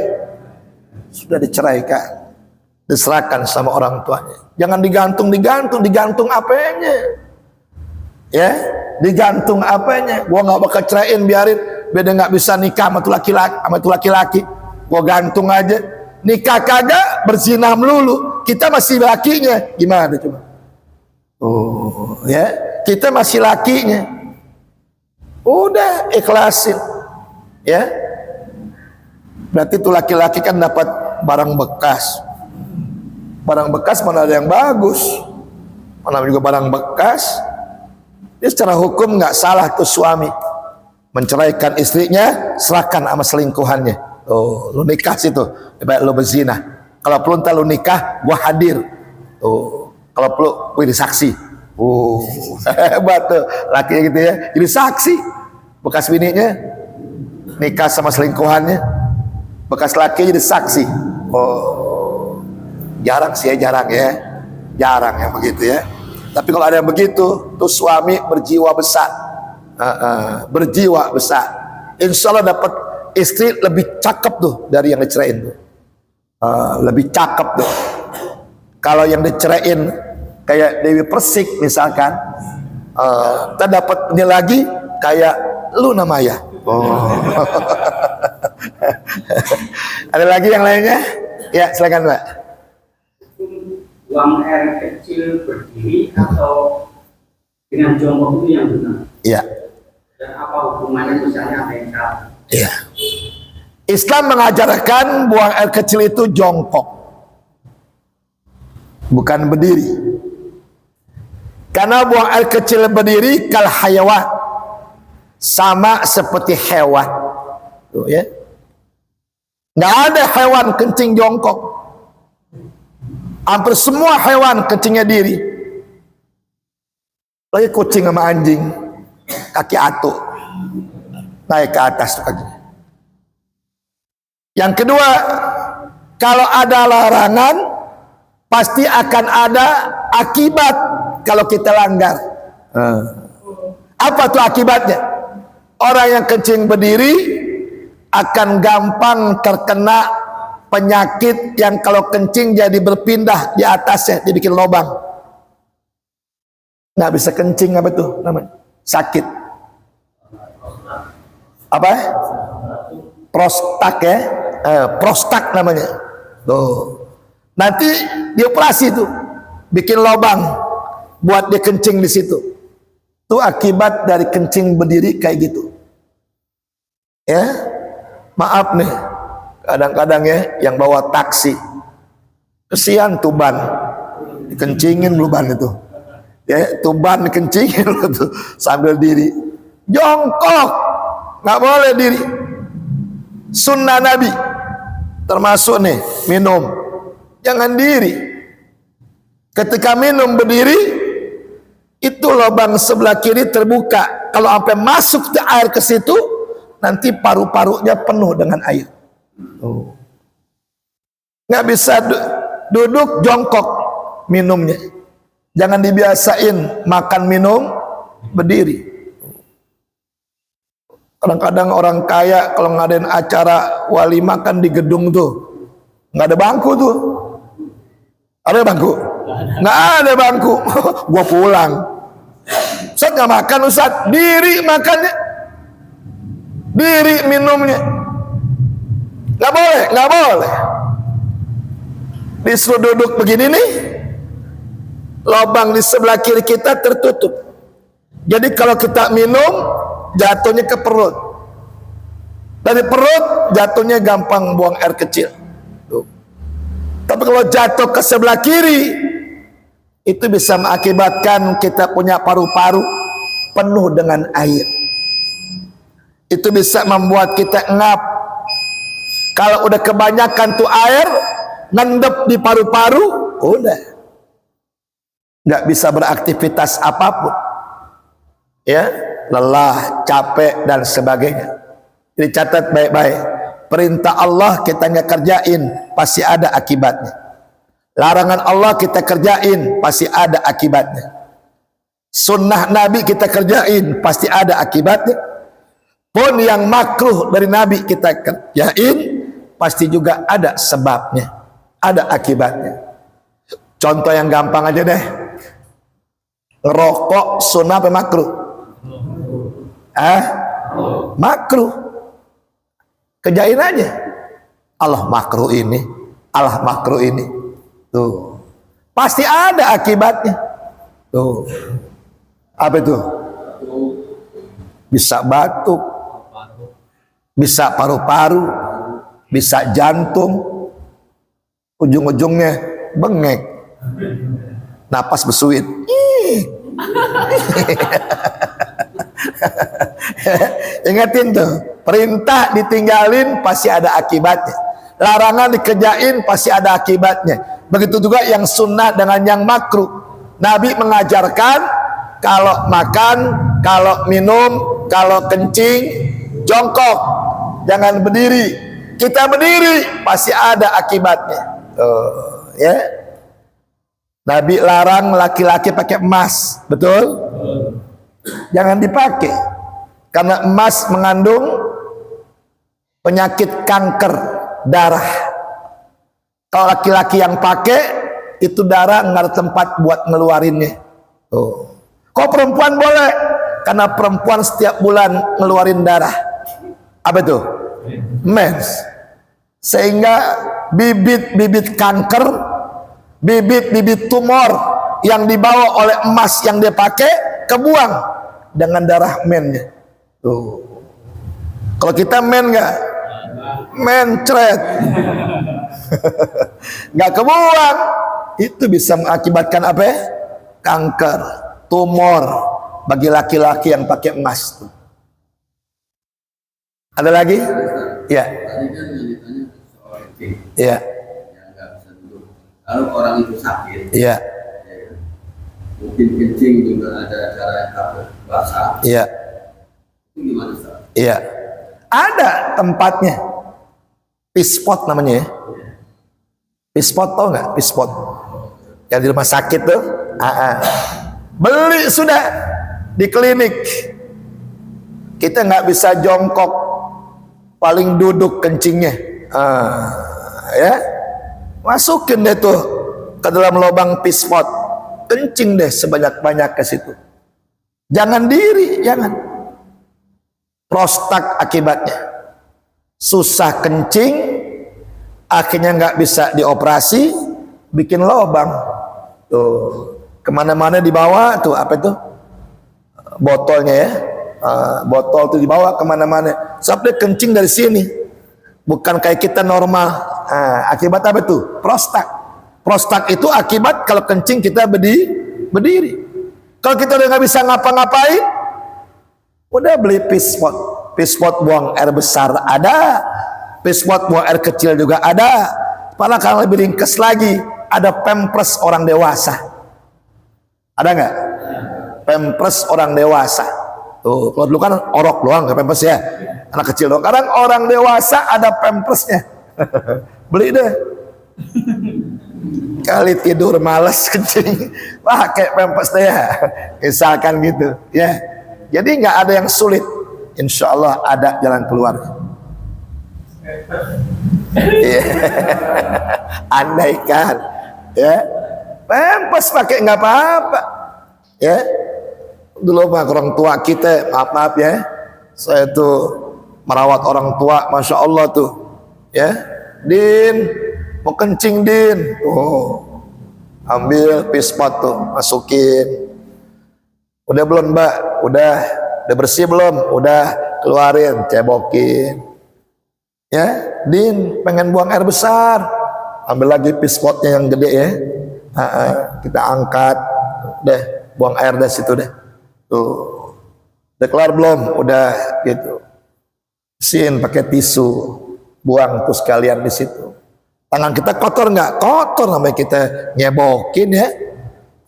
Sudah diceraikan, diserahkan sama orang tuanya. Jangan digantung apanya? Ya, digantung apanya? Gua nggak bakal ceraiin, biarin. Beda nggak bisa nikah sama tuh laki-laki. Gua gantung aja. Nikah kagak, berzina melulu. Kita masih lakinya, gimana coba? Ya, kita masih lakinya. Udah ikhlasin, ya. Berarti tuh laki-laki kan dapat barang bekas. Barang bekas mana ada yang bagus, mana juga barang bekas. Dia secara hukum nggak salah tuh suami menceraikan istrinya, serahkan sama selingkuhannya. Lu nikah situ, baik lu berzina. Kalau perlu ntar lu nikah, gua hadir. Kalau perlu gua jadi saksi. Hebat tuh lakinya gitu ya, jadi saksi. Bekas bininya nikah sama selingkuhannya, bekas laki jadi saksi. Jarang sih ya, jarang yang begitu ya. Tapi kalau ada yang begitu, tuh suami berjiwa besar, berjiwa besar. Insya Allah dapat istri lebih cakep tuh dari yang diceraiin tuh, lebih cakep tuh. Kalau yang diceraiin kayak Dewi Persik misalkan, kita dapat ini lagi kayak Luna Maya. Ada lagi yang lainnya? Ya silakan Mbak. Buang air kecil berdiri atau dengan jongkok itu yang benar? Iya. Dan apa hubungannya misalnya dengan? Iya. Islam mengajarkan buang air kecil itu jongkok, bukan berdiri. Karena buang air kecil berdiri kal hayawan, sama seperti hewan. Tuh ya. Nggak ada hewan kencing jongkok. Hampir semua hewan kencingnya diri. Lagi kucing sama anjing, kaki atuk naik ke atas tuh kaki. Yang kedua, kalau ada larangan pasti akan ada akibat kalau kita langgar. Apa tuh akibatnya? Orang yang kencing berdiri akan gampang terkena penyakit yang kalau kencing jadi berpindah di atasnya, dibikin lubang. Nggak bisa kencing, apa tuh namanya? Sakit. Apa? Prostat ya? Prostat namanya. Tuh. Nanti dioperasi tuh, bikin lubang buat dia kencing di situ. Itu akibat dari kencing berdiri kayak gitu. Ya, maaf nih. Kadang-kadang ya yang bawa taksi, kesian tuban, dikencingin lu ban itu, ya tuban dikencingin lu tuh sambil diri, jongkok, nggak boleh diri. Sunnah Nabi termasuk nih minum, jangan diri. Ketika minum berdiri, itu lubang sebelah kiri terbuka. Kalau sampai masuk ke air ke situ, nanti paru-parunya penuh dengan air. Nggak bisa duduk jongkok minumnya. Jangan dibiasain makan minum berdiri. Kadang-kadang orang kaya kalau ngadain acara walimah kan di gedung tuh nggak ada bangku tuh. Ada bangku? Nggak ada bangku. Gua pulang. Ustaz nggak makan, Ustaz diri makannya, diri minumnya. Nggak boleh, nggak boleh. Disuruh duduk begini nih, lubang di sebelah kiri kita tertutup. Jadi kalau kita minum, jatuhnya ke perut. Dari perut, jatuhnya gampang buang air kecil. Tuh. Tapi kalau jatuh ke sebelah kiri, itu bisa mengakibatkan kita punya paru-paru penuh dengan air. Itu bisa membuat kita ngap. Kalau udah kebanyakan tuh air, ngendep di paru-paru, udah nggak bisa beraktivitas apapun, ya, lelah, capek dan sebagainya. Jadi catat baik-baik, perintah Allah kita nggak kerjain pasti ada akibatnya. Larangan Allah kita kerjain pasti ada akibatnya. Sunnah Nabi kita kerjain pasti ada akibatnya. Pun yang makruh dari Nabi kita kerjain pasti juga ada sebabnya, ada akibatnya. Contoh yang gampang aja deh. Ngerokok sunnah apa makruh? Makruh. Kerjain aja. Allah makruh ini, Allah makruh ini. Tuh. Pasti ada akibatnya. Tuh. Apa itu? Bisa batuk, bisa paru-paru, bisa jantung, ujung-ujungnya bengek, napas bersuit. Ingatin tuh, perintah ditinggalin pasti ada akibatnya, larangan dikerjain pasti ada akibatnya. Begitu juga yang sunnah dengan yang makruh. Nabi mengajarkan kalau makan, kalau minum, kalau kencing, jongkok, jangan berdiri. Kita berdiri pasti ada akibatnya. Ya. Nabi larang laki-laki pakai emas, betul? Jangan dipakai, karena emas mengandung penyakit kanker darah. Kalau laki-laki yang pakai, itu darah nggak ada tempat buat ngeluarinnya. Kok perempuan boleh? Karena perempuan setiap bulan ngeluarin darah. Apa itu? Mens. Sehingga bibit-bibit kanker, bibit-bibit tumor yang dibawa oleh emas yang dia pakai kebuang dengan darah mennya. Tuh. Kalau kita men nggak, mencret, nggak kebuang, itu bisa mengakibatkan apa? Kanker, tumor bagi laki-laki yang pakai emas. Ada lagi? Ya. Tadi kan yang ditanya soal kencing, Ya. yang nggak bisa duduk. Kalau orang itu sakit, Ya. mungkin kencing juga ada cara yang basah. Ya. Itu gimana, Ustaz? Iya, ada tempatnya. Pispot namanya ya. Pispot tau nggak? Pispot yang di rumah sakit tuh. Beli sudah di klinik. Kita nggak bisa jongkok, paling duduk kencingnya. Ya, masukin deh tuh ke dalam lubang pispot, kencing deh sebanyak-banyak ke situ. Jangan diri, jangan. Prostat akibatnya, susah kencing, akhirnya nggak bisa dioperasi, bikin lubang. Tuh, kemana-mana dibawa tuh apa itu? Botolnya ya, botol tuh dibawa kemana-mana. Sampai kencing dari sini, bukan kayak kita normal. Akibat apa tuh? Prostat. Prostat itu akibat kalau kencing kita berdiri. Kalau kita udah nggak bisa ngapa-ngapain, udah beli pispot. Pispot buang air besar ada, pispot buang air kecil juga ada. Malah kalau lebih ringkes lagi, ada pampers orang dewasa. Ada nggak? Pampers orang dewasa. Tuh, kalau dulu kan orok doang, nggak pampers ya. Anak kecil doang. Kadang orang dewasa ada pampersnya. Beli deh. Kali tidur malas kencing, pakai pampers deh ya. Misalkan gitu, ya. Jadi nggak ada yang sulit. Insya Allah ada jalan keluar. Andaikan, ya, pampers pakai nggak apa-apa, ya. Dulu mah orang tua kita, maaf ya, saya tuh merawat orang tua, masya Allah tuh, ya. Din, mau kencing Din, ambil pispot tuh, masukin. Udah belum mbak? Udah bersih belum? Udah, keluarin, cebokin. Ya, Din pengen buang air besar, ambil lagi pispotnya yang gede ya. Kita angkat, deh buang air dari situ deh. Tuh, udah kelar belum? Udah gitu. Bersihin pakai tisu, buang tuh sekalian di situ. Tangan kita kotor nggak? Kotor, namanya kita nyebokin ya.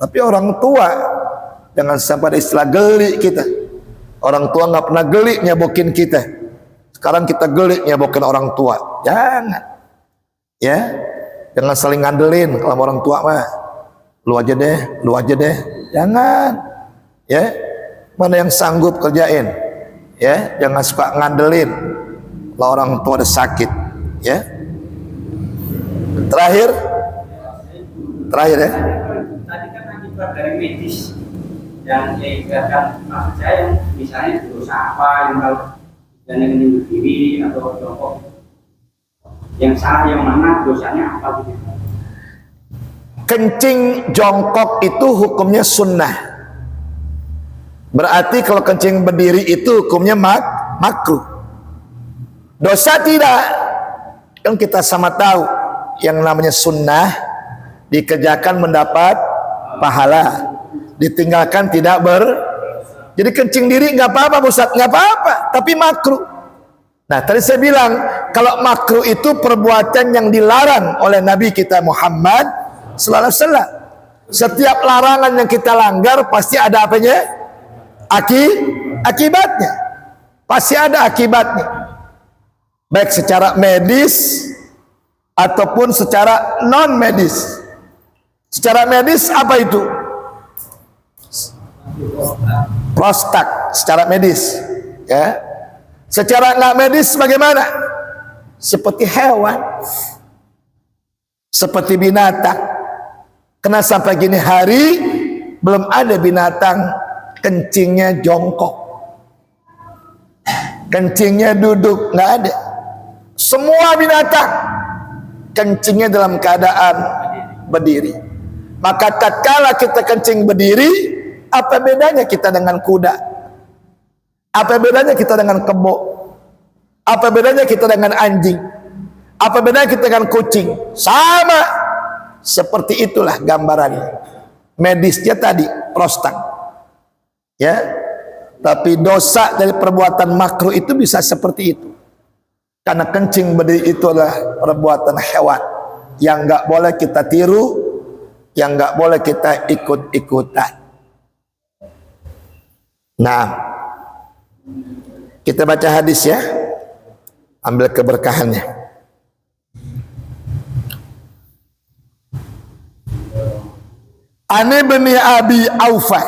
Tapi orang tua jangan sampai ada istilah geli kita. Orang tua nggak pernah geli nyebokin kita. Sekarang kita geli nyebokin orang tua. Jangan, ya, jangan saling ngandelin kalau orang tua mah. Lu aja deh, jangan, ya. Mana yang sanggup kerjain, ya. Jangan suka ngandelin kalau orang tua udah sakit, ya. Terakhir ya. Tadi kan akibat dari medis yang diibaratkan maksud saya yang misalnya dosa apa yang kalau dan yang menyebut diri atau jongkok yang salah yang mana dosanya apa gitu. Kencing jongkok itu hukumnya sunnah. Berarti kalau kencing berdiri itu hukumnya makruh. Dosa tidak. Kan kita sama tahu yang namanya sunnah dikerjakan mendapat pahala, ditinggalkan tidak jadi kencing diri nggak apa-apa Ustaz, nggak apa-apa, tapi makruh. Nah tadi saya bilang kalau makruh itu perbuatan yang dilarang oleh Nabi kita Muhammad sallallahu alaihi wasallam. Setiap larangan yang kita langgar pasti ada apanya? Akibatnya. Pasti ada akibatnya. Baik secara medis ataupun secara non medis. Secara medis apa itu? Prostat secara medis, ya. Secara nggak medis bagaimana? Seperti hewan, seperti binatang. Karena sampai gini hari belum ada binatang kencingnya jongkok, kencingnya duduk, nggak ada. Semua binatang kencingnya dalam keadaan berdiri. Maka tatkala kita kencing berdiri, apa bedanya kita dengan kuda? Apa bedanya kita dengan kebo? Apa bedanya kita dengan anjing? Apa bedanya kita dengan kucing? Sama. Seperti itulah gambarannya. Medisnya tadi prostat. Ya. Tapi dosa dari perbuatan makruh itu bisa seperti itu. Karena kencing berdiri itu adalah perbuatan hewan yang nggak boleh kita tiru, yang nggak boleh kita ikut-ikutan. Nah, kita baca hadis ya, ambil keberkahannya. Ani bin Abi Aufa,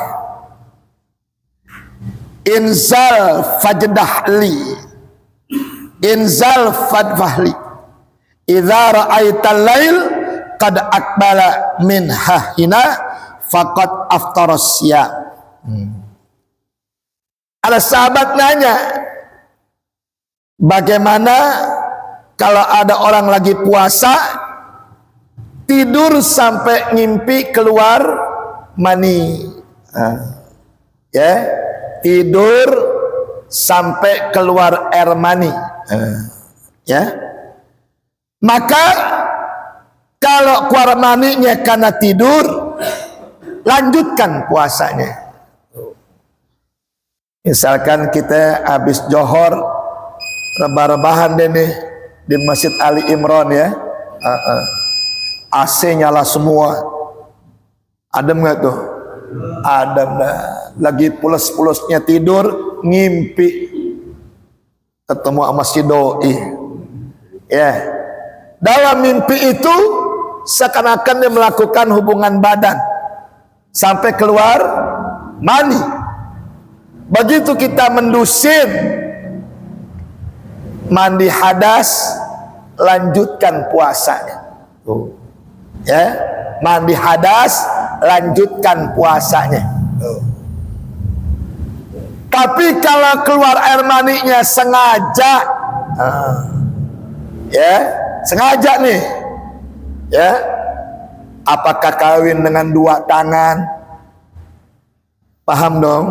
inzal fajdahli, inzal fadfahli, idza ra'aital lail qad akbala min hahina faqad aftaras siyam. Ada sahabat nanya, bagaimana kalau ada orang lagi puasa tidur sampai ngimpi keluar mani, ya, tidur sampai keluar air mani, ya. Maka kalau keluar maninya karena tidur, lanjutkan puasanya. Misalkan kita habis johor rebah-rebahan deh nih di Masjid Ali Imran ya, AC nyala semua, adem nggak tuh? Adem dah. Lagi pulas-pulasnya tidur, ngimpi ketemu sama si doi, ya. Dalam mimpi itu seakan-akan dia melakukan hubungan badan sampai keluar mani. Begitu kita mendusir mandi hadas, lanjutkan puasanya. Ya, mandi hadas, lanjutkan puasanya. Tapi kalau keluar air maninya sengaja, ya, sengaja nih, ya, Apakah kawin dengan dua tangan? Paham dong?